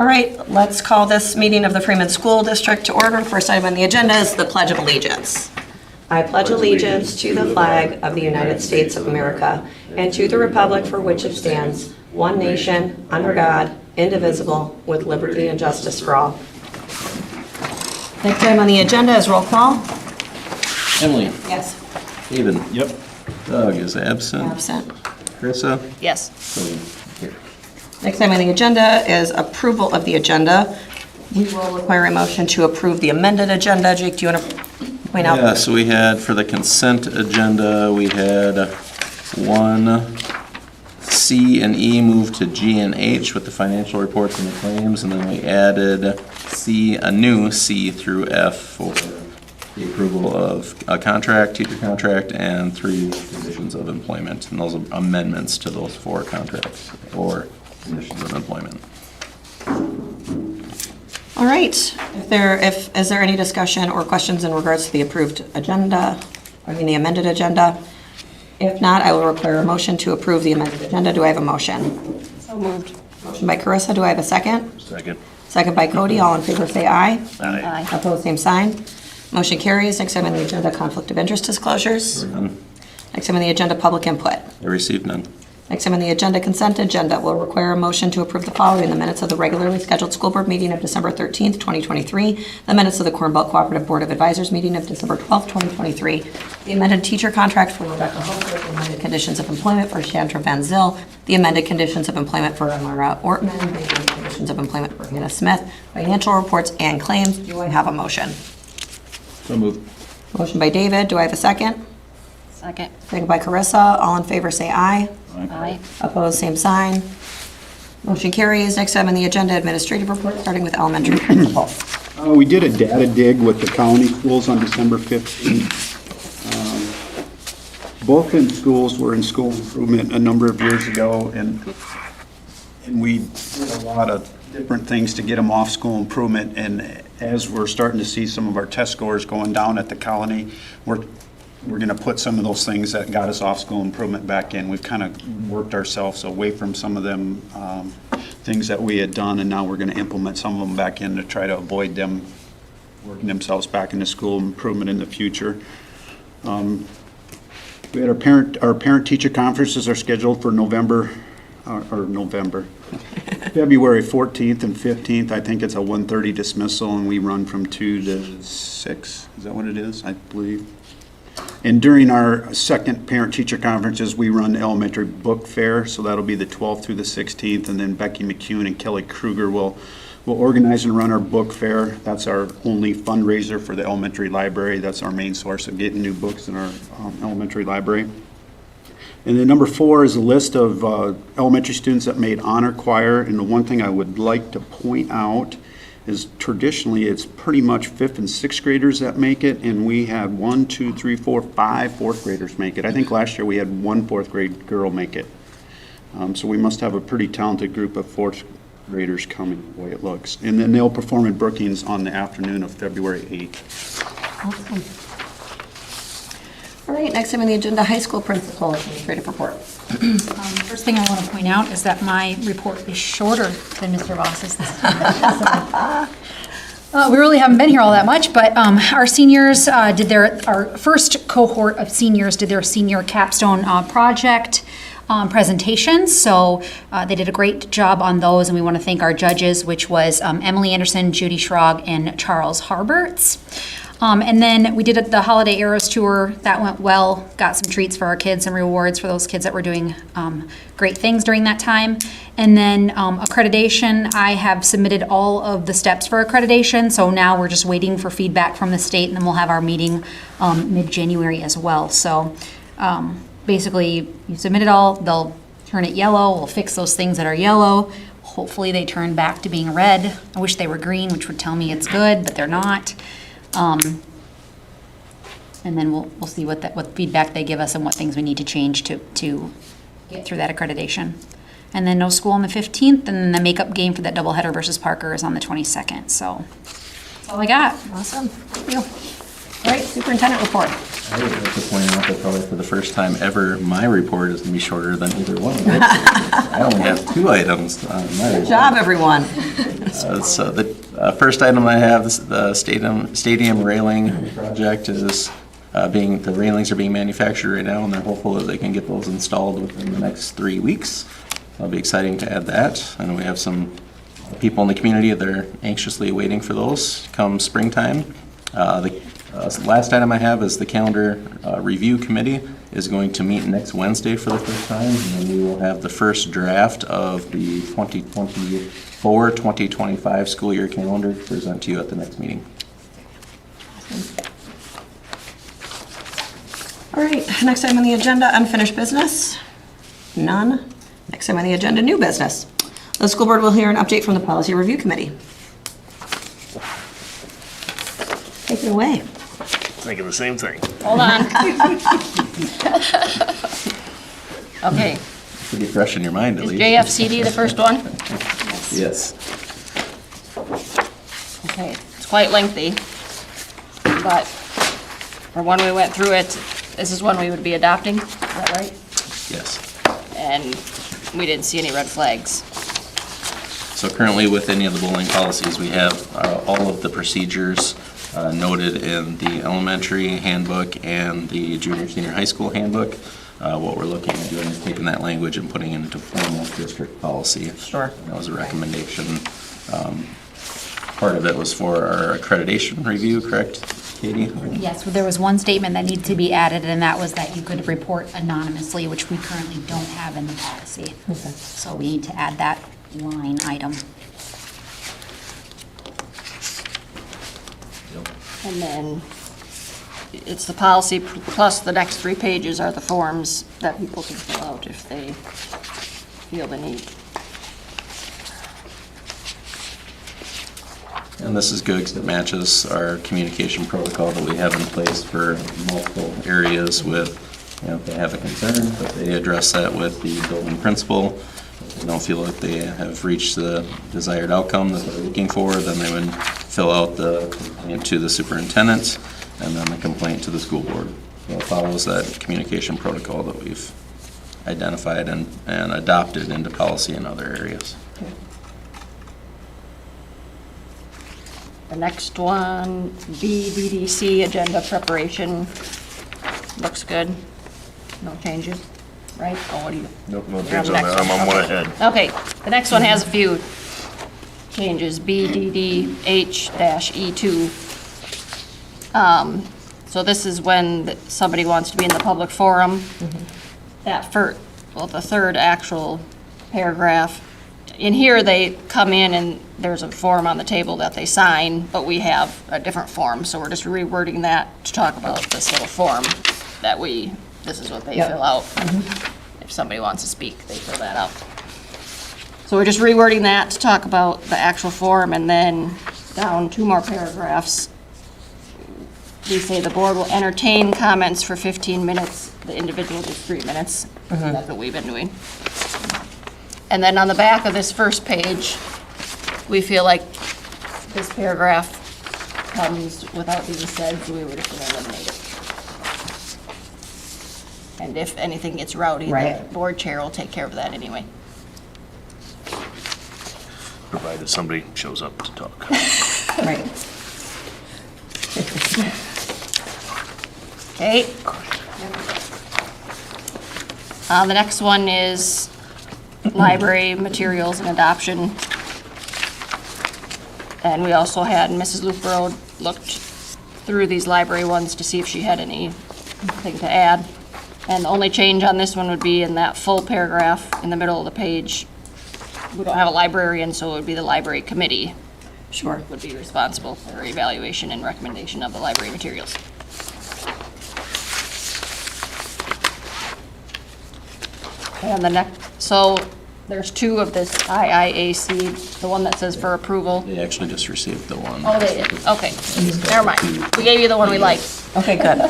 All right, let's call this meeting of the Freeman School District to order. First item on the agenda is the Pledge of Allegiance. I pledge allegiance to the flag of the United States of America and to the republic for which it stands, one nation, under God, indivisible, with liberty and justice for all. Next item on the agenda is roll call. Emily. Yes. David. Yep. Doug is absent. Absent. Carissa. Yes. Cody. Here. Next item on the agenda is approval of the agenda. We will require a motion to approve the amended agenda. Jake, do you want to point out? Yeah, so we had, for the consent agenda, we had 1 C and E moved to G and H with the financial reports and the claims, and then we added C, a new C through F for the approval of a contract, teacher contract, and 3 conditions of employment, and those are amendments to those 4 contracts or conditions of employment. All right. Is there any discussion or questions in regards to the approved agenda, the amended agenda? If not, I will require a motion to approve the amended agenda. Do I have a motion? So moved. Motion by Carissa. Do I have a second? Second. Second by Cody. All in favor say aye. Aye. Opposed, same sign. Motion carries. Next item on the agenda, conflict of interest disclosures. None. Next item on the agenda, public input. I received none. Next item on the agenda, consent agenda, will require a motion to approve the following: the minutes of the regularly scheduled school board meeting of December 13th, 2023, the minutes of the Corn Belt Cooperative Board of Advisors meeting of December 12th, 2023, the amended teacher contract for Rebecca Holker, the amended conditions of employment for Chandra Van Zyl, the amended conditions of employment for Amara Ortman, the amended conditions of employment for Hannah Smith, financial reports and claims. Do I have a motion? So moved. Motion by David. Do I have a second? Second. Second by Carissa. All in favor say aye. Aye. Opposed, same sign. Motion carries. Next item on the agenda, administrative report, starting with elementary principal. We did a data dig with the county schools on December 15th. Both in schools were in school improvement a number of years ago, and we did a lot of different things to get them off school improvement. And as we're starting to see some of our test scores going down at the colony, we're going to put some of those things that got us off school improvement back in. We've kind of worked ourselves away from some of them things that we had done, and now we're going to implement some of them back in to try to avoid them working themselves back into school improvement in the future. We had our parent-teacher conferences are scheduled for February 14th and 15th. I think it's a 1:30 dismissal, and we run from 2 to 6. Is that what it is? I believe. And during our second parent-teacher conferences, we run the elementary book fair, so that'll be the 12th through the 16th, and then Becky McCune and Kelly Kruger will organize and run our book fair. That's our only fundraiser for the elementary library. That's our main source of getting new books in our elementary library. And then number 4 is a list of elementary students that made honor choir, and the one thing I would like to point out is traditionally it's pretty much 5th and 6th graders that make it, and we had 1, 2, 3, 4, 5 4th graders make it. I think last year we had 1 4th grade girl make it. So we must have a pretty talented group of 4th graders coming, the way it looks. And then they'll perform in Brookings on the afternoon of February 8th. Awesome. All right, next item on the agenda, high school principal administrative report. The first thing I want to point out is that my report is shorter than Mr. Voss's this time. We really haven't been here all that much, but our seniors our first cohort of seniors did their senior capstone project presentations. So they did a great job on those, and we want to thank our judges, which was Emily Anderson, Judy Schrog, and Charles Harberts. And then we did the Holiday Arrows Tour. That went well. Got some treats for our kids, some rewards for those kids that were doing great things during that time. And then accreditation, I have submitted all of the steps for accreditation. So now we're just waiting for feedback from the state, and then we'll have our meeting mid-January as well. So basically, you submit it all, they'll turn it yellow. We'll fix those things that are yellow. Hopefully they turn back to being red. I wish they were green, which would tell me it's good, but they're not. And then we'll see what feedback they give us and what things we need to change to get through that accreditation. And then no school on the 15th, and then the makeup game for that doubleheader versus Parker is on the 22nd. So that's all I got. Awesome. Thank you. All right, superintendent report. I would like to point out that probably for the first time ever, my report is going to be shorter than either one of those. I only have 2 items on my report. Good job, everyone. So the first item I have, the stadium railing project is the railings are being manufactured right now, and they're hopeful that they can get those installed within the next 3 weeks. It'll be exciting to add that. I know we have some people in the community that are anxiously waiting for those come springtime. The last item I have is the calendar review committee is going to meet next Wednesday for the first time, and then we will have the first draft of the 2024-2025 school year calendar to present to you at the next meeting. All right, next item on the agenda, unfinished business. None. Next item on the agenda, new business. The school board will hear an update from the policy review committee. Take it away. Thinking the same thing. Hold on. Okay, Should be fresh in your mind at is least. JFCD the first one? Yes. Okay, it's quite lengthy, but for when we went through it, this is one we would be adopting, is that right? Yes. And we didn't see any red flags. So currently with any of the bullying policies, we have all of the procedures noted in the elementary handbook and the junior, senior high school handbook. What we're looking at doing is taking that language and putting it into formal district policy. Sure. That was a recommendation. Part of it was for our accreditation review, correct, Katie? Yes, well, there was one statement that needed to be added, and that was that you could report anonymously, which we currently don't have in the policy. So we need to add that line item. And then it's the policy plus the next 3 pages are the forms that people can fill out if they feel the need. And this is good because it matches our communication protocol that we have in place for multiple areas with, if they have a concern, but they address that with the building principal. If they don't feel like they have reached the desired outcome that they're looking for, then they would fill out the complaint to the superintendent and then the complaint to the school board. So it follows that communication protocol that we've identified and adopted into policy in other areas. The next one, BDDC agenda preparation, looks good. No changes, right? Oh, what do you? Nope, no You're change on on the that. next I'm on one. one ahead. Okay, the next one has a few changes, BDDH-E2. So this is when somebody wants to be in the public forum. That the third actual paragraph. In here, they come in and there's a form on the table that they sign, but we have a different form, so we're just rewording that to talk about this little form that this is what they Yep. fill out. If somebody wants to speak, they fill that out. So we're just rewording that to talk about the actual form, and then down 2 more paragraphs. We say the board will entertain comments for 15 minutes, the individual gets 3 minutes. That's what we've been doing. And then on the back of this first page, we feel like this paragraph comes without being said, so we were just gonna eliminate it. And if anything gets rowdy, the Right. board chair will take care of that anyway. Provided somebody shows up to talk. Right. Okay. The next one is library materials and adoption. And we also had Mrs. Lufbro looked through these library ones to see if she had anything to add. And the only change on this one would be in that full paragraph in the middle of the page. We don't have a librarian, so it would be the library committee Sure. would be responsible for evaluation and recommendation of the library materials. And the next, so there's 2 of this IIAC, the one that says for approval. They actually just received the one. Oh, they did, okay, never mind. We gave you the one we like. Okay, good.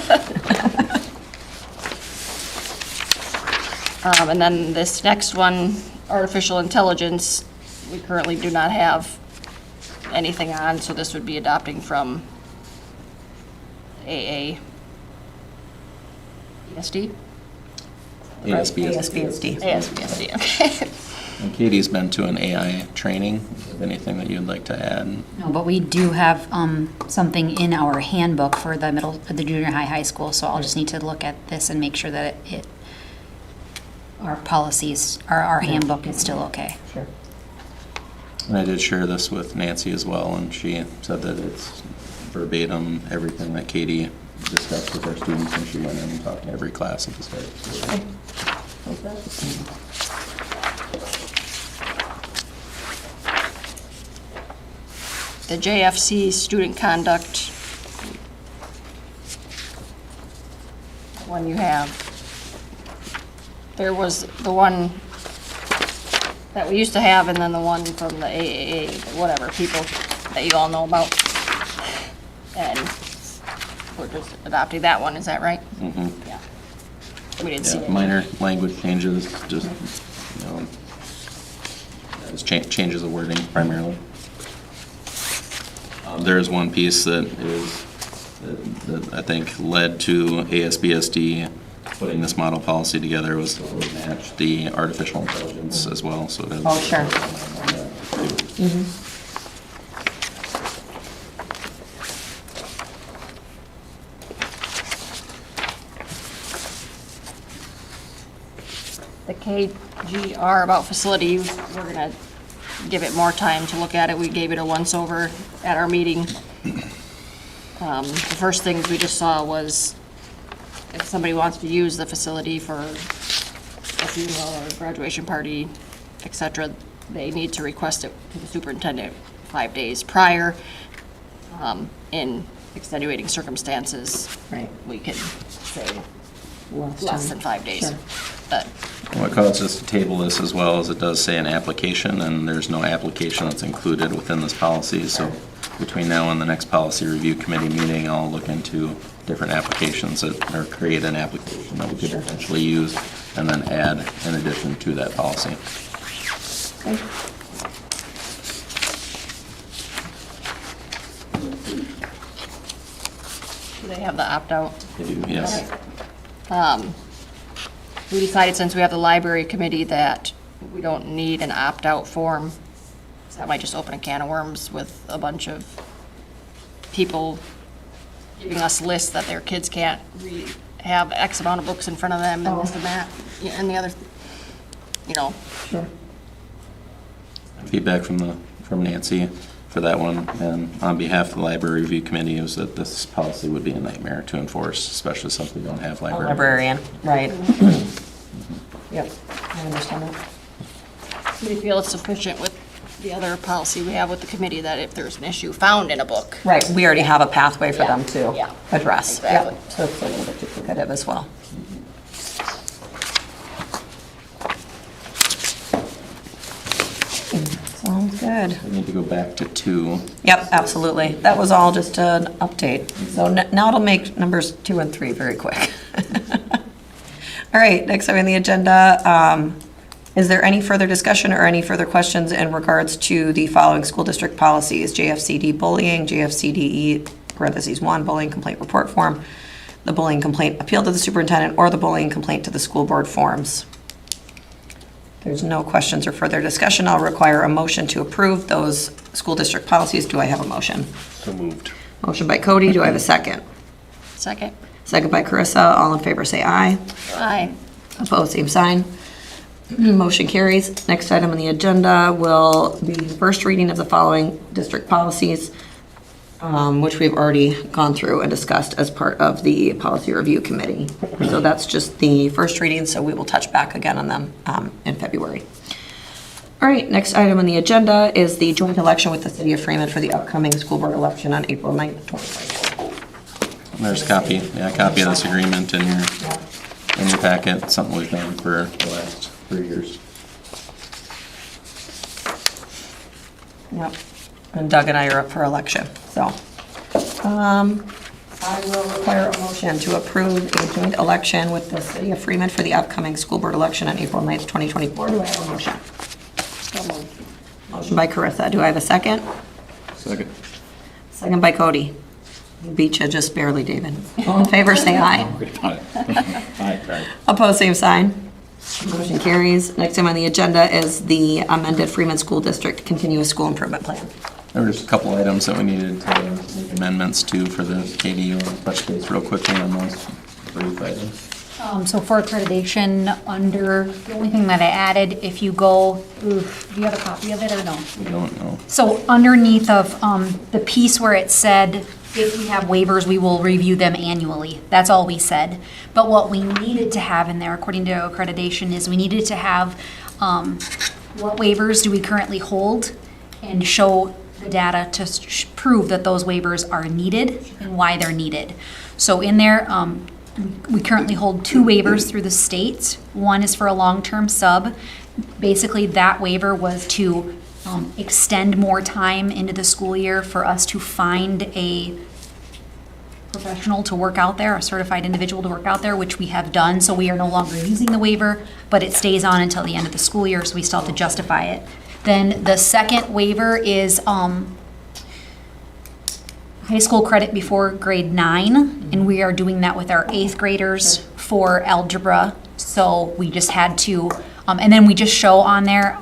And then this next one, artificial intelligence, we currently do not have anything on, so this would be adopting from ASBSD, ASBSD. ASBSD. okay. And Katie's been to an AI training. Anything that you'd like to add? No, but we do have something in our handbook for the junior high school, so I'll just need to look at this and make sure that our policies, our handbook is still okay. Sure. And I did share this with Nancy as well, and she said that it's verbatim, everything that Katie discussed with our students when she went in and talked to every class at the start of the school. The JFC student conduct one you have. There was the one that we used to have, and then the one from the AAA, whatever, people that you all know about. And we're just adopting that one, is that right? Mm-hmm. Yeah. We didn't see Yeah, it. minor language changes, just, just changes the wording primarily. There is one piece that that I think led to ASBSD putting this model policy together was to match the artificial intelligence as well, so it has. Oh, sure. The KGR about facility, we're gonna give it more time to look at it. We gave it a once-over at our meeting. The first things we just saw was if somebody wants to use the facility for a funeral or graduation party, et cetera, they need to request it to the superintendent 5 days prior. In extenuating circumstances, Right. we can say less than 5 days. Sure. But What caused us to table this as well is it does say an application, and there's no application that's included within this policy, so between now and the next policy review committee meeting, I'll look into different applications that, or create an application that we could potentially use, and then add in addition to that policy. Okay. do they have the opt-out? They do, yes. We decided since we have the library committee that we don't need an opt-out form. So that might just open a can of worms with a bunch of people giving us lists that their kids can't have X amount of books in front of them and this and that, and the other, Sure. Feedback from Nancy for that one, and on behalf of the library review committee, was that this policy would be a nightmare to enforce, especially since we don't have A library. librarian, right. Yep, I understand that. we feel it's sufficient with the other policy we have with the committee that if there's an issue found in a book. Right, we already have a pathway for Yeah, them to yeah, address. exactly. Yep, so it's a little bit duplicative as well. Sounds good. We need to go back to 2. Yep, absolutely. That was all just an update. So now it'll make numbers 2 and 3 very quick. All right, next item on the agenda, is there any further discussion or any further questions in regards to the following school district policies? JFCD bullying, JFCDE, parentheses 1, bullying complaint report form, the bullying complaint appeal to the superintendent, or the bullying complaint to the school board forms? There's no questions or further discussion. I'll require a motion to approve those school district policies. Do I have a motion? So moved. Motion by Cody. Do I have a second? Second? Second by Carissa. All in favor, say aye. Aye. Opposed, same sign. Motion carries. Next item on the agenda will be the first reading of the following district policies, which we've already gone through and discussed as part of the policy review committee. So that's just the first reading, so we will touch back again on them in February. All right, next item on the agenda is the joint election with the city of Freeman for the upcoming school board election on April 9th, 2024. There's a copy of this agreement in your packet. It's something we've done for the last 3 years. Yep, and Doug and I are up for election, so. I will require a motion to approve a joint election with the city of Freeman for the upcoming school board election on April 9th, 2024. Do I have a motion? Motion by Carissa. Do I have a second? Second. Second by Cody. Beat you just barely, David. All in favor, say aye. Opposed, same sign. Motion carries. Next item on the agenda is the amended Freeman School District Continuous School Improvement Plan. There were just a couple items that we needed to make amendments to for the KDU. I'll touch base real quickly on those brief items. So for accreditation, under, the only thing that I added, if you go, do you have a copy of it or no? We don't know. So underneath of the piece where it said, if we have waivers, we will review them annually. That's all we said. But what we needed to have in there, according to accreditation, is we needed to have what waivers do we currently hold and show the data to prove that those waivers are needed and why they're needed. So in there, we currently hold 2 waivers through the state. One is for a long-term sub. Basically, that waiver was to extend more time into the school year for us to find a professional to work out there, a certified individual to work out there, which we have done. So we are no longer using the waiver, but it stays on until the end of the school year, so we still have to justify it. Then the second waiver is high school credit before grade 9, and we are doing that with our 8th graders for algebra. So we just had to, and then we just show on there,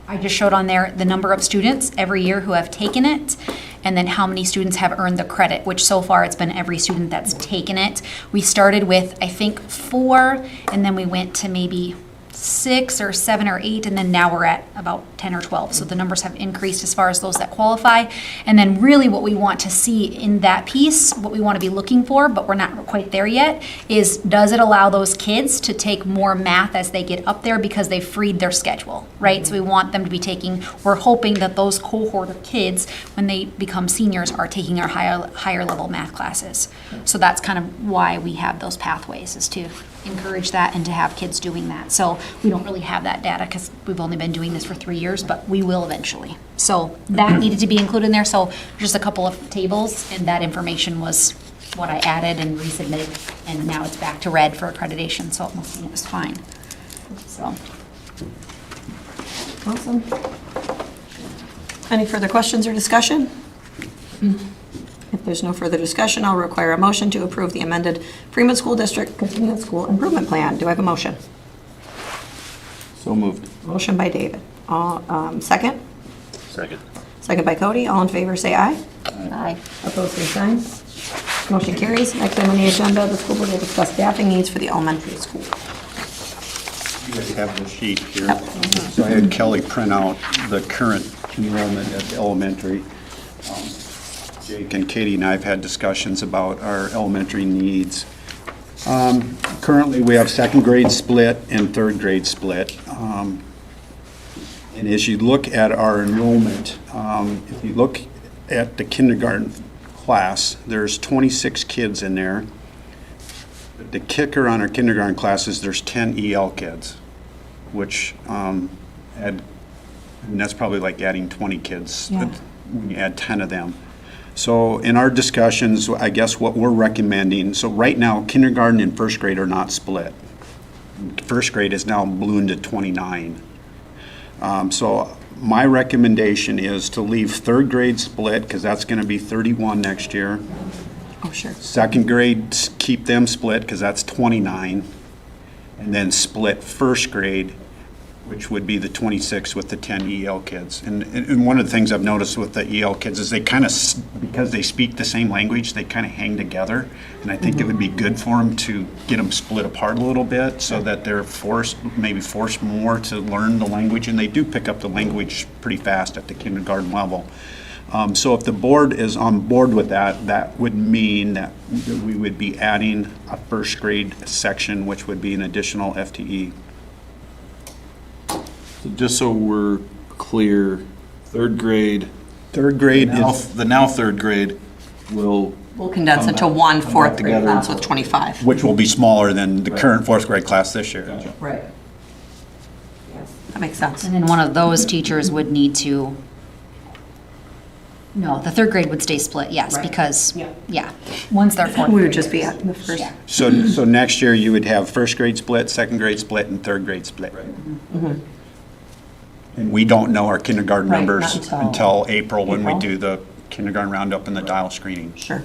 I just showed on there the number of students every year who have taken it, and then how many students have earned the credit, which so far it's been every student that's taken it. We started with, I think, 4, and then we went to maybe 6 or 7 or 8, and then now we're at about 10 or 12. So the numbers have increased as far as those that qualify. And then really what we want to see in that piece, what we want to be looking for, but we're not quite there yet, is does it allow those kids to take more math as they get up there because they've freed their schedule, right? So we want them to be taking, we're hoping that those cohort of kids, when they become seniors, are taking our higher level math classes. So that's kind of why we have those pathways, is to encourage that and to have kids doing that. So we don't really have that data because we've only been doing this for 3 years, but we will eventually. So that needed to be included in there. So just a couple of tables, and that information was what I added and resubmitted, and now it's back to red for accreditation, so it must mean it was fine. So. Awesome. Any further questions or discussion? If there's no further discussion, I'll require a motion to approve the amended Freeman School District Continuous School Improvement Plan. Do I have a motion? So moved. Motion by David. Second? Second. Second by Cody. All in favor, say aye. Aye. Opposed, same sign. Motion carries. Next item on the agenda, the school board will discuss staffing needs for the elementary school. You guys have the sheet here. Yep. So I had Kelly print out the current enrollment at the elementary. Jake and Katie and I have had discussions about our elementary needs. Currently, we have 2nd grade split and 3rd grade split. And as you look at our enrollment, if you look at the kindergarten class, there's 26 kids in there. The kicker on our kindergarten class is there's 10 EL kids, which and that's probably like adding 20 kids when you add 10 of them. So in our discussions, I guess what we're recommending, so right now, kindergarten and 1st grade are not split. 1st grade is now ballooned to 29. So my recommendation is to leave 3rd grade split, because that's going to be 31 next year. Oh, sure. 2nd grade, keep them split, because that's 29. And then split 1st grade, which would be the 26 with the 10 EL kids. And one of the things I've noticed with the EL kids is they kind of, because they speak the same language, they kind of hang together. And I think it would be good for them to get them split apart a little bit so that they're maybe forced more to learn the language. And they do pick up the language pretty fast at the kindergarten level. So if the board is on board with that, that would mean that we would be adding a 1st grade section, which would be an additional FTE. So just so we're clear, 3rd grade. 3rd grade The now 3rd grade will. We'll condense it to one 4th grade class with 25. which will be smaller than the current 4th grade class this year. Right. That makes sense. And then one of those teachers would need to, no, the 3rd grade would stay split, yes, Right. because, Yeah. once they're 4th We grade. would just be at the first. Yeah. So next year you would have 1st grade split, 2nd grade split, and 3rd grade split. And we don't know our kindergarten Right, numbers not until April when we April. do the kindergarten roundup and the dial screening. Sure.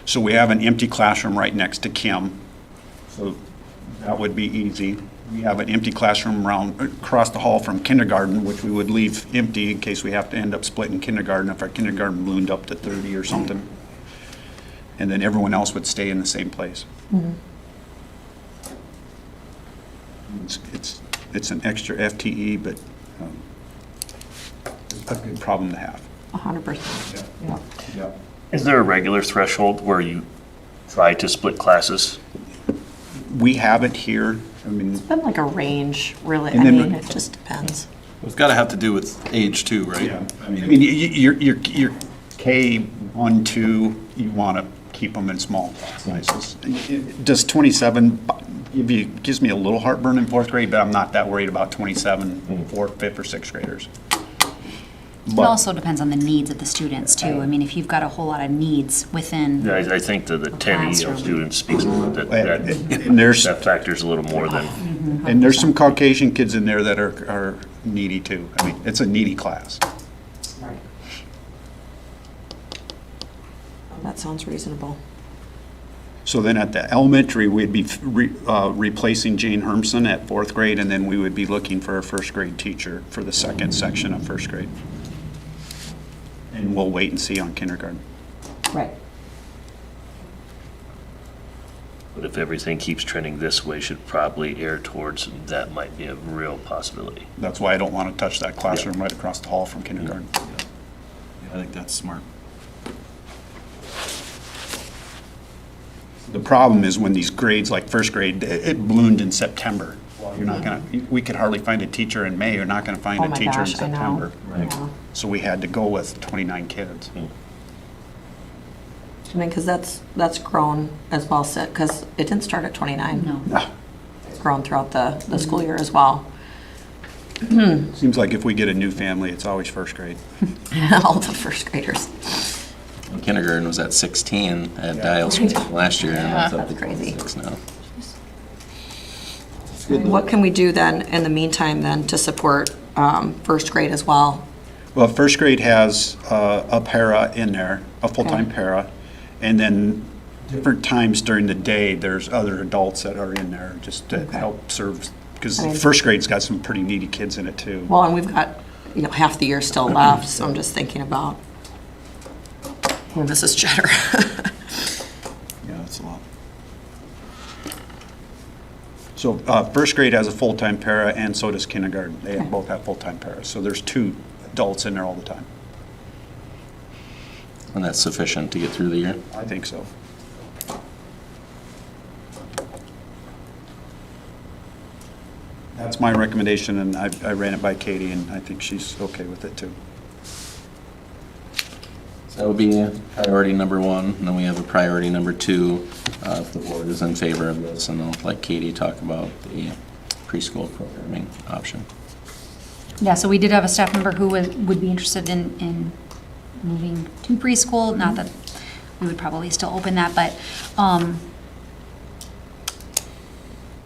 So we have an empty classroom right next to Kim. So that would be easy. We have an empty classroom across the hall from kindergarten, which we would leave empty in case we have to end up splitting kindergarten if our kindergarten ballooned up to 30 or something. And then everyone else would stay in the same place. It's an extra FTE, but a good problem to have. 100%. Yeah. Yeah. Is there a regular threshold where you try to split classes? We have it here. I mean, It's been like a range, really. I And then- mean, it just depends. It's got to have to do with age too, right? yeah. I mean, your K1, 2, you want to keep them in small class sizes. Does 27 gives me a little heartburn in fourth grade, but I'm not that worried about 27 fourth, fifth, or sixth graders. It also depends on the needs of the students too. I mean, if you've got a whole lot of needs within, Yeah, I think that the 10 Classroom. students speaks a little bit, And there's that factors a little more than, and there's some Caucasian kids in there that are needy too. I mean, it's a needy class. That sounds reasonable. So then at the elementary, we'd be replacing Jane Hermson at fourth grade, and then we would be looking for a first grade teacher for the second section of first grade. And we'll wait and see on kindergarten. Right. but if everything keeps trending this way, should probably err towards that might be a real possibility. That's why I don't want to touch that classroom right across the hall from kindergarten. I think that's smart. The problem is when these grades, like first grade, it ballooned in September. You're not gonna, we could hardly find a teacher in May, you're not gonna find Oh a my teacher in gosh, I know. September. Yeah. So we had to go with 29 kids. I mean, because that's grown as well, because it didn't start at 29. no. Ah, It's grown throughout the school year as well. Seems like if we get a new family, it's always first grade. All the first graders. And kindergarten was at 16 at Yeah. Dials last year, and it's up That's to crazy. 26 now. What can we do then, in the meantime, then, to support first grade as well? Well, first grade has a para in there, a full-time Okay. para, and then different times during the day, there's other adults that are in there just to Okay. help serve, because I mean- first grade's got some pretty needy kids in it too. Well, and we've got, half the year still left, so I'm just thinking about, well, this is cheddar. Yeah, that's a lot. So first grade has a full-time para, and so does kindergarten. They Okay. both have full-time paras, so there's 2 adults in there all the time. And that's sufficient to get through the year. I think so. That's my recommendation, and I ran it by Katie, and I think she's okay with it too. So that would be priority number 1, and then we have a priority number 2, if the board is in favor of this, and I'll let Katie talk about the preschool programming option. Yeah, so we did have a staff member who would be interested in moving to preschool, not that we would probably still open that, but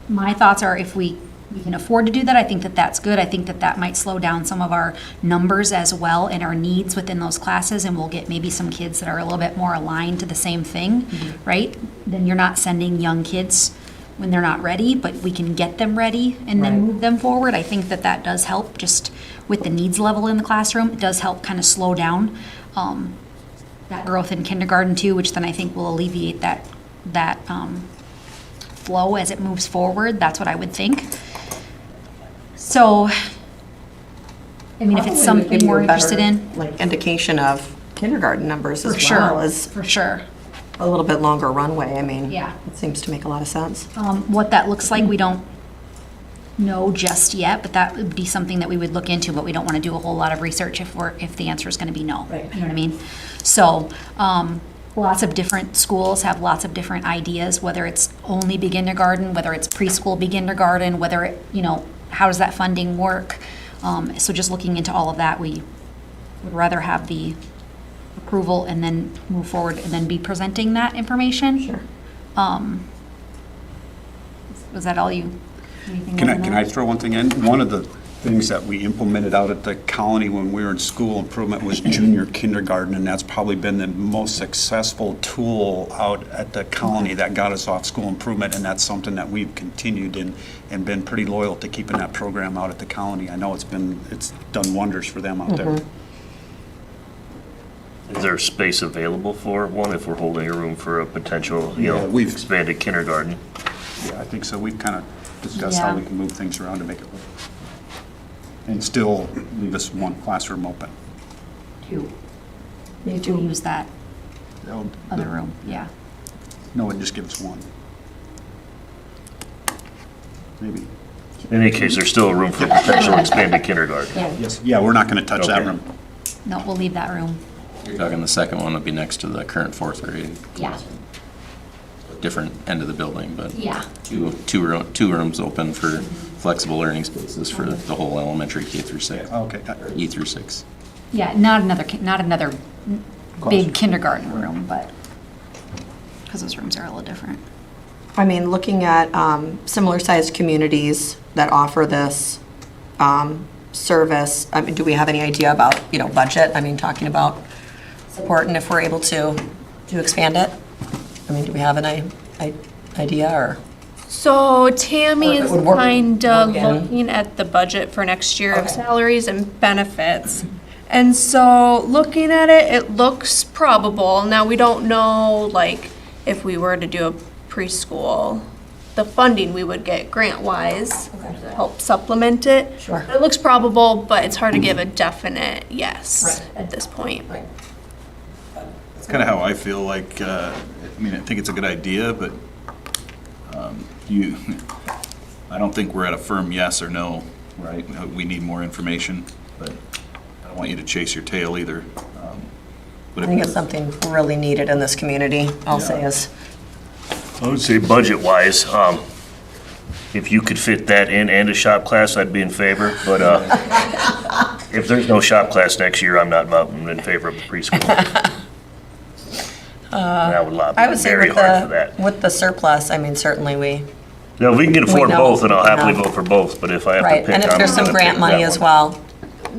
my thoughts are if we can afford to do that, I think that that's good. I think that that might slow down some of our numbers as well and our needs within those classes, and we'll get maybe some kids that are a little bit more aligned to the same thing, right? Then you're not sending young kids when they're not ready, but we can get them ready and then Right. move them forward. I think that that does help just with the needs level in the classroom. It does help kind of slow down that growth in kindergarten too, which then I think will alleviate that flow as it moves forward. That's what I would think. So, I mean, if it's Probably would something give you a we're interested better, in, like, indication of kindergarten numbers for as well sure, as for sure. a little bit longer runway. I mean, Yeah. it seems to make a lot of sense. What that looks like, we don't know just yet, but that would be something that we would look into, but we don't want to do a whole lot of research if the answer is going to be no. Right. You know what I mean? So, lots of different schools have lots of different ideas, whether it's only begindergarten, whether it's preschool begindergarten, whether it, how does that funding work? So just looking into all of that, we would rather have the approval and then move forward and then be presenting that information. Sure. Was that all you? anything Can more than I that? throw one thing in? One of the things that we implemented out at the colony when we were in school improvement was junior kindergarten, and that's probably been the most successful tool out at the colony that got us off school improvement, and that's something that we've continued and been pretty loyal to keeping that program out at the colony. I know it's done wonders for them out there. Is there space available for one if we're holding a room for a potential, Yeah, we've- expanded kindergarten? Yeah, I think so. We've kind of discussed how Yeah. we can move things around to make it work. And still leave us one classroom open. They do use that other room, yeah. No, just give us one. Maybe. In any case, there's still a room for potential expanded kindergarten. Yes, yeah, we're not going to touch that Okay. room. No, we'll leave that room. You're talking the second one would be next to the current fourth grade. Yeah. Different end of the building, but Yeah. two rooms open for flexible learning spaces for the whole elementary K through 6, Okay. E through 6. Yeah, not another big kindergarten room, but, because those rooms are a little different. I mean, looking at similar-sized communities that offer this service, I mean, do we have any idea about, budget? I mean, talking about support and if we're able to expand it? I mean, do we have an idea or? So Tammy Or if it is would work- kind of work in. looking at the budget for next year of Okay. salaries and benefits. And so looking at it, it looks probable. Now, we don't know, like, if we were to do a preschool, the funding we would get grant-wise to help supplement it. Sure. It looks probable, but it's hard to give a definite yes at this point. That's kind of how I feel like, I think it's a good idea, but I don't think we're at a firm yes or no, right? We need more information, but I don't want you to chase your tail either. But I think it's something really needed in this community, I'll say is. I would say budget-wise, if you could fit that in and a shop class, I'd be in favor, but if there's no shop class next year, I'm not in favor of the preschool. And I would lobby I would say very hard for that. with the surplus, I mean, certainly Yeah, we can afford know, both, and I'll happily yeah. vote for both, but if I have to right, pick, and if I'm there's some gonna grant pick money that as one. well.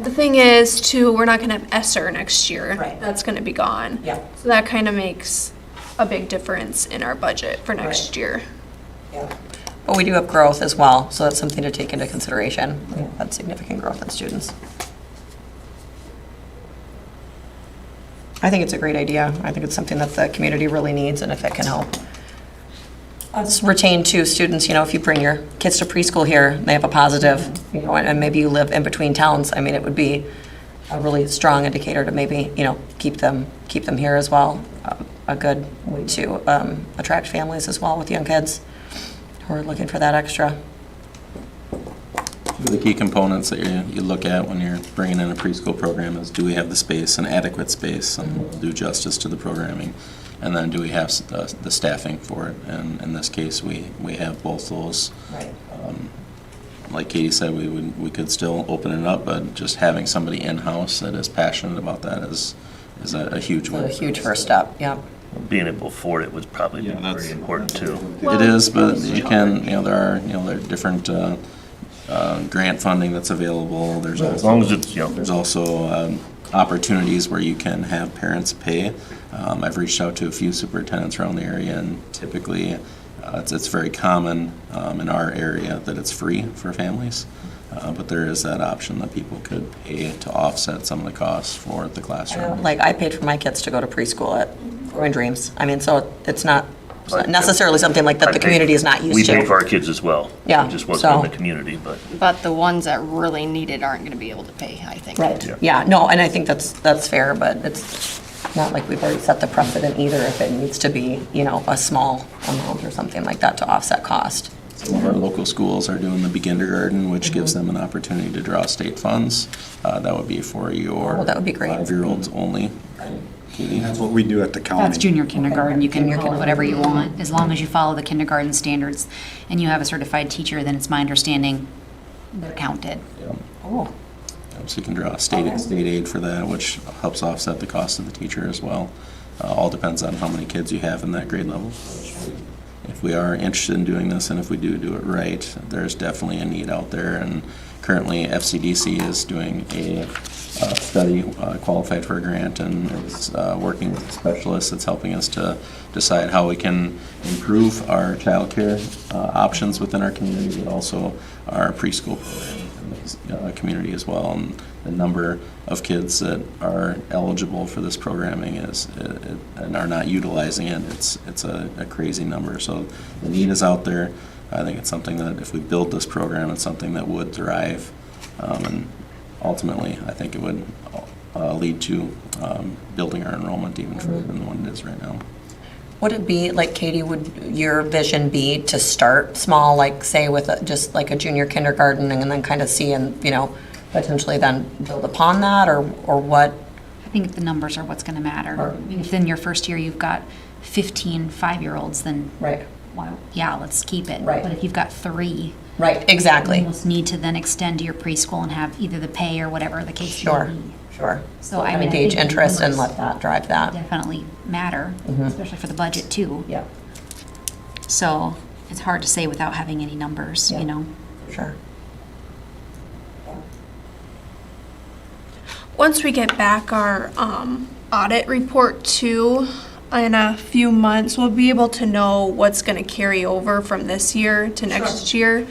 The thing is, too, we're not gonna have ESSER next year. Right. That's gonna be gone. Yeah. So that kind of makes a big difference in our budget for next year. But we do have growth as well, so that's something to take into consideration. We've had significant growth in students. I think it's a great idea. I think it's something that the community really needs, and if it can help us retain two students, if you bring your kids to preschool here, they have a positive, and maybe you live in between towns, I mean, it would be a really strong indicator to maybe, keep them here as well. A good way to attract families as well with young kids who are looking for that extra. The key components that you look at when you're bringing in a preschool program is, do we have the space, an adequate space, and do justice to the programming? And then do we have the staffing for it? And in this case, we have both those. Right. Like Katie said, we could still open it up, but just having somebody in-house that is passionate about that is a huge win. A huge first step, yeah. Being able to afford it was probably very important, too. It is, but you can, there are different grant funding that's available. There's As long as it's, There's also opportunities where you can have parents pay. I've reached out to a few superintendents around the area, and typically it's very common in our area that it's free for families. But there is that option that people could pay to offset some of the costs for the classroom. Like, I paid for my kids to go to preschool at Growing Dreams. I mean, so it's not necessarily something like that the community is not used We to. pay for our kids as well. Yeah, It just wasn't in so- the community, but. But the ones that really need it aren't gonna be able to pay, I think. Right, Yeah. yeah, no, and I think that's fair, but it's not like we've already set the precedent either if it needs to be, a small amount or something like that to offset cost. Some of our local schools are doing the beginnergarten, which gives them an opportunity to draw state funds. That would be for your Oh, that would be great. 5-year-olds only. Katie? That's what we do at the colony. That's junior kindergarten, you can call it whatever you want, as long as you follow the kindergarten standards and you have a certified teacher, then it's my understanding they're counted. Oh, So you can draw state aid for that, which helps offset the cost of the teacher as well. All depends on how many kids you have in that grade level. If we are interested in doing this, and if we do it right, there's definitely a need out there, and currently FCDC is doing a study, qualified for a grant, and is working with a specialist that's helping us to decide how we can improve our childcare options within our community, but also our preschool program in the community as well. And the number of kids that are eligible for this programming and are not utilizing it, it's a crazy number. So the need is out there. I think it's something that if we build this program, it's something that would thrive. And ultimately, I think it would lead to building our enrollment even further than what it is right now. Would it be, like, Katie, would your vision be to start small, like, say with just like a junior kindergarten and then kind of see and, potentially then build upon that, or what? I think the numbers are what's going to matter. Or- If in your first year you've got 15 5-year-olds, then Right. why, yeah, let's keep it. Right. But if you've got 3, Right, you exactly. almost need to then extend to your preschool and have either the pay or whatever the case may Sure, be. sure. So, I Kind mean, of I gauge think the interest and numbers let that drive that. Definitely matter, especially for the budget too. Yeah, So it's hard to say without having any numbers, Yeah. Sure. Once we get back our audit report too, in a few months, we'll be able to know what's going to carry over from this year to next year.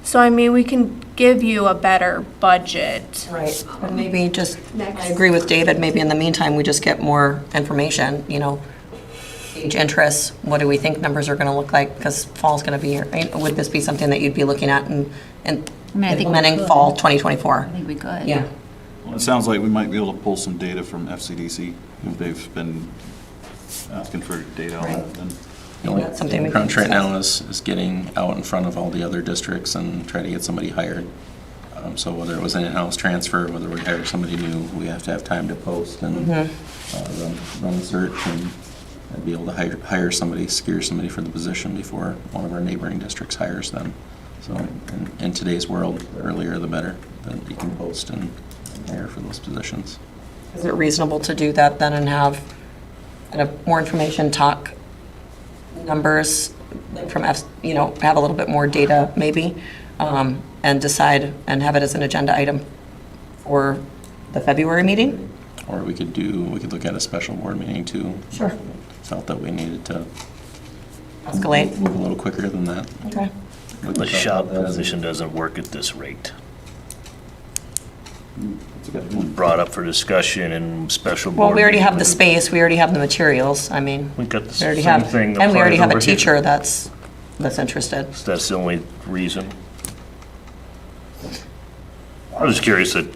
So, I mean, we can give you a better budget. Right, and maybe just, I agree with David, maybe in the meantime, we just get more information, gauge interest, what do we think numbers are gonna look like, because fall's gonna be here, right? Would this be something that you'd be looking at and I think we implementing could. fall 2024? I think we could. Yeah, Well, it sounds like we might be able to pull some data from FCDC. They've been asking for data on it. And The only That's something we can crunch right now is getting out in front of all the other districts and try to get somebody hired. So whether it was an in-house transfer, whether we hire somebody new, we have to have time to post and run a search and be able to hire somebody, secure somebody for the position before one of our neighboring districts hires them. So in today's world, the earlier the better, that you can post and hire for those positions. is it reasonable to do that then and have kind of more information, talk numbers like from have a little bit more data maybe, and decide and have it as an agenda item for the February meeting? Or we could look at a special board meeting too. Sure. Felt that we needed to Escalate. move a little quicker than that. Okay. We The could talk shop about that as a- position doesn't work at this rate. That's a good point. Brought up for discussion and special board. Well, we already have the meeting. space, we already have the materials, I mean, We got the we already same have, thing. and we already have a applies over here. teacher that's interested. That's the only reason. I was just curious that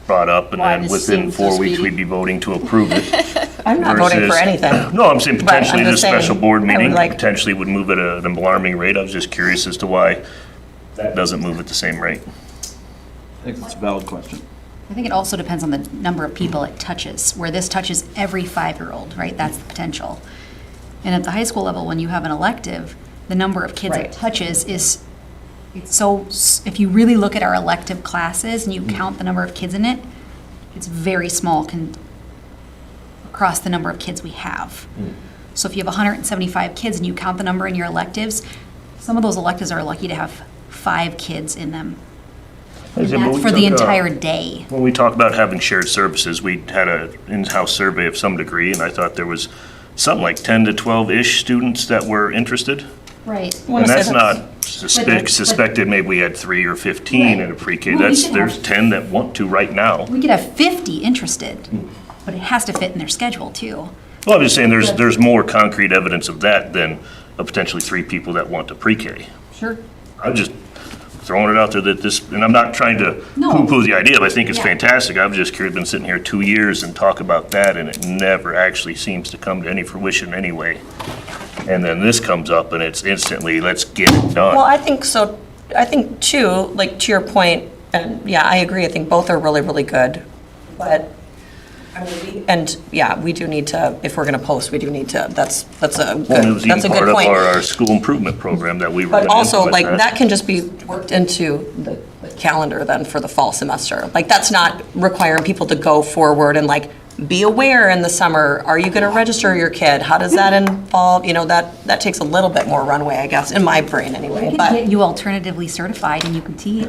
brought up, and Why then this within seems 4 so weeks, speedy. we'd be voting to approve it. I'm not voting for versus- anything. No, I'm saying But I'm potentially the just saying, special board I would meeting like- potentially would move at an alarming rate. I was just curious as to why that doesn't move at the same rate. I think it's a valid question. I think it also depends on the number of people it touches, where this touches every 5-year-old, right? That's the potential. And at the high school level, when you have an elective, the number of kids Right. it touches it's so, if you really look at our elective classes and you count the number of kids in it, it's very small across the number of kids we have. So if you have 175 kids and you count the number in your electives, some of those electives are lucky to have 5 kids in them. And But that's we for the took, entire day. When we talk about having shared services, we had an in-house survey of some degree, and I thought there was something like 10 to 12-ish students that were interested. Right. And that's not But- suspected, maybe we had 3 or 15 in a pre-K. Well, we should There's have- 10 that want to right now. We could have 50 interested, but it has to fit in their schedule too. Well, I'm just saying, there's more concrete evidence of that than potentially 3 people that want to pre-K. Sure. I'm just throwing it out there that this, and I'm not trying to No. poo-poo the idea, but I think it's Yeah. fantastic. I've just curious, been sitting here 2 years and talk about that, and it never actually seems to come to any fruition anyway. And then this comes up, and it's instantly, let's get it Well, done. I think so, I think too, like to your point, and yeah, I agree, I think both are really, really good. But, we do need to, if we're gonna post, we do need to, that's a Well, it good, was even that's a part good of point. our school improvement program that we were But gonna also, like, implement that can just be worked into the calendar then for the fall semester. Like, that's not requiring people to go forward and like, be aware in the summer, are you gonna register your kid? How does that involve, that takes a little bit more runway, I guess, in my brain We anyway, could but. get you alternatively certified and you can teach.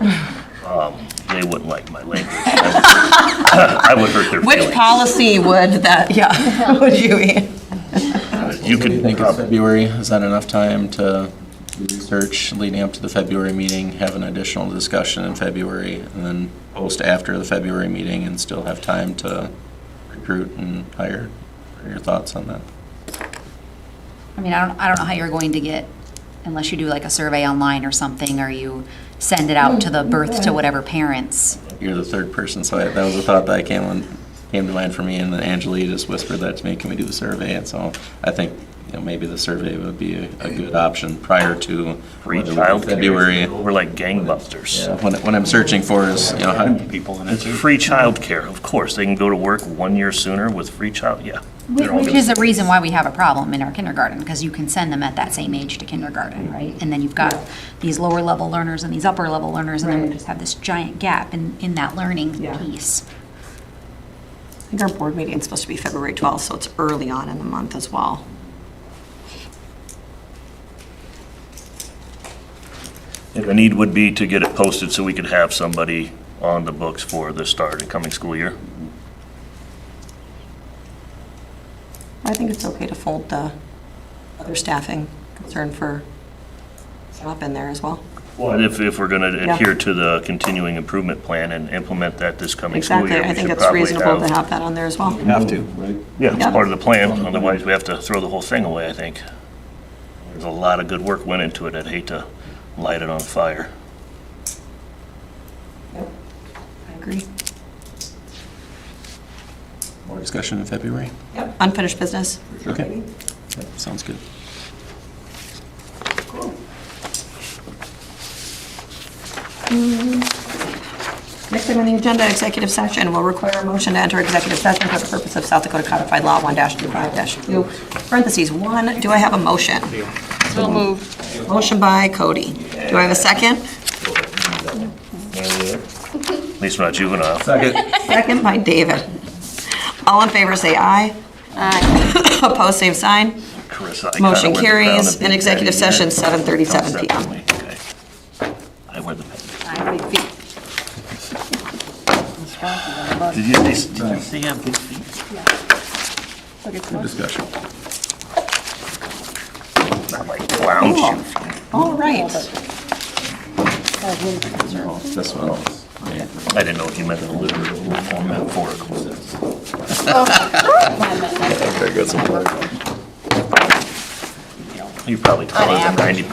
They wouldn't like my language. I would hurt their Which feelings. policy would that, yeah, would you be? You Do you could think it's probably, February? Is that enough time to do research leading up to the February meeting, have an additional discussion in February, and then post after the February meeting and still have time to recruit and hire? What are your thoughts on that? I mean, I don't know how you're going to get, unless you do like a survey online or something, or you send it out to the birth to whatever parents. You're the third person, so that was a thought that came to mind for me, and then Angela just whispered that to me, can we do a survey? And so I think, maybe the survey would be a good option prior to free whether childcare. February. We're like gangbusters. Yeah, what I'm searching for is, how, People in it It's too. free childcare, of course. They can go to work 1 year sooner with free yeah. They're all Which good. is the reason why we have a problem in our kindergarten, because you can send them at that same age to kindergarten, right? And then you've got these lower level learners and these upper level learners, and then we just have this giant gap in that learning Yeah. piece. I think our board meeting is supposed to be February 12th, so it's early on in the month as well. And the need would be to get it posted so we could have somebody on the books for the start of the coming school year. I think it's okay to fold the other staffing concern for up in there as well. Well, if we're going to Yeah. adhere to the continuing improvement plan and implement that this coming school Exactly, year, I we think should it's probably reasonable to have. have that on there as well. Have to, right? Yeah, it's Yeah. part of the plan, otherwise we have to throw the whole thing away, I think. There's a lot of good work went into it, I'd hate to light it on fire. I agree. more discussion in February? Yep, unfinished business. Okay. Yep, sounds good. Next item on the agenda, executive session, will require a motion to enter executive session for the purpose of South Dakota Codified Law 1-25-2, parentheses 1. Do I have a motion? So moved. Motion by Cody. Do I have a second? At least we're not juvenile. Second by David. All in favor, say aye. Aye. Opposed, same sign. Carissa, I kinda Motion wear the crown carries. of In being executive petty session, here. 7:37 Don't PM. step on me, okay. I wear the pen. Did you say you have big feet? Good discussion. Not like clown shoes. All right. This one. I didn't know if you meant in a literal or metaphorical sense. Very good. You probably taller than 90%